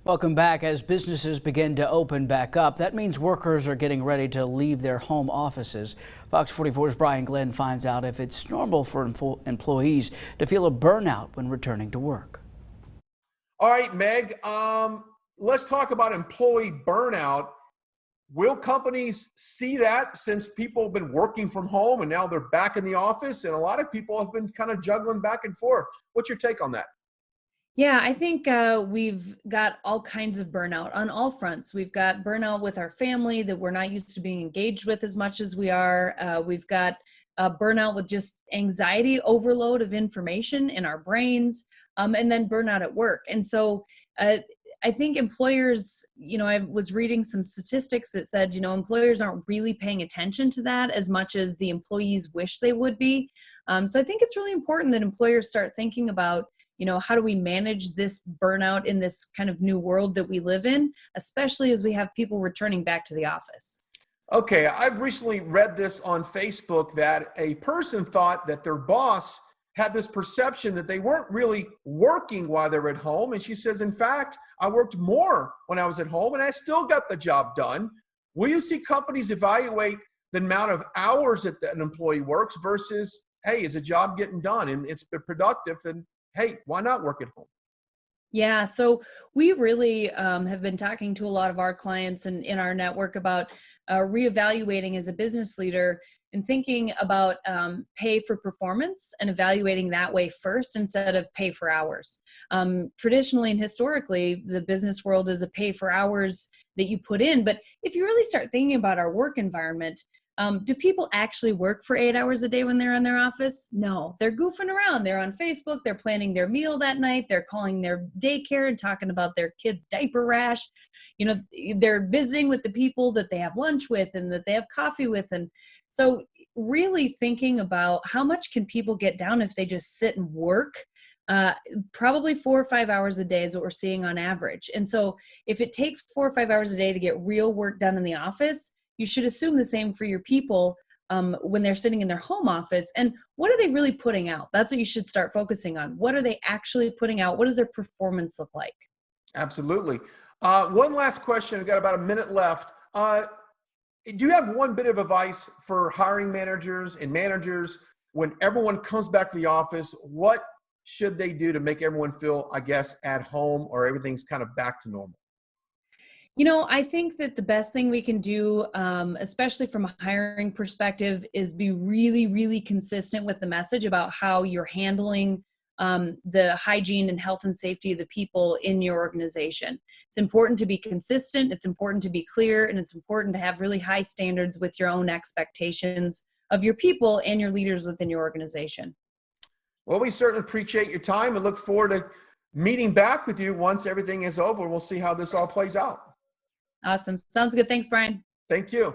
Welcome back. As businesses begin to open back up, that means workers are getting ready to leave their home offices. Fox 44's Brian Glenn finds out if it's normal for employees to feel a burnout when returning to work. All right, Meg, let's talk about employee burnout. Will companies see that since people have been working from home and now they're back in the office, and a lot of people have been kind of juggling back and forth? What's your take on that? Yeah, I think we've got all kinds of burnout on all fronts. We've got burnout with our family that we're not used to being engaged with as much as we are. We've got burnout with just anxiety overload of information in our brains, and then burnout at work. And so I think employers, I was reading some statistics that said, employers aren't really paying attention to that as much as the employees wish they would be. So I think it's really important that employers start thinking about how do we manage this burnout in this kind of new world that we live in, especially as we have people returning back to the office? Okay, I've recently read this on Facebook that a person thought that their boss had this perception that they weren't really working while they were at home. And she says, in fact, I worked more when I was at home and I still got the job done. Will you see companies evaluate the amount of hours that an employee works versus, hey, is a job getting done and it's been productive? Then hey, why not work at home? Yeah, so we really have been talking to a lot of our clients and in our network about reevaluating as a business leader and thinking about pay for performance and evaluating that way first instead of pay for hours. Traditionally and historically, the business world is a pay for hours that you put in. But if you really start thinking about our work environment, do people actually work for 8 hours a day when they're in their office? No, they're goofing around. They're on Facebook. They're planning their meal that night. They're calling their daycare and talking about their kid's diaper rash. They're visiting with the people that they have lunch with and that they have coffee with. And so really thinking about how much can people get down if they just sit and work. Probably 4 or 5 hours a day is what we're seeing on average. And so if it takes 4 or 5 hours a day to get real work done in the office, you should assume the same for your people when they're sitting in their home office. And what are they really putting out? That's what you should start focusing on. What are they actually putting out? What does their performance look like? Absolutely. One last question. We've got about a minute left. Do you have one bit of advice for hiring managers and managers when everyone comes back to the office? What should they do to make everyone feel, I guess, at home or everything's kind of back to normal? I think that the best thing we can do, especially from a hiring perspective, is be really, really consistent with the message about how you're handling the hygiene and health and safety of the people in your organization. It's important to be consistent, it's important to be clear, and it's important to have really high standards with your own expectations of your people and your leaders within your organization. Well, we certainly appreciate your time and look forward to meeting back with you once everything is over. We'll see how this all plays out. Awesome. Sounds good. Thanks, Brian. Thank you.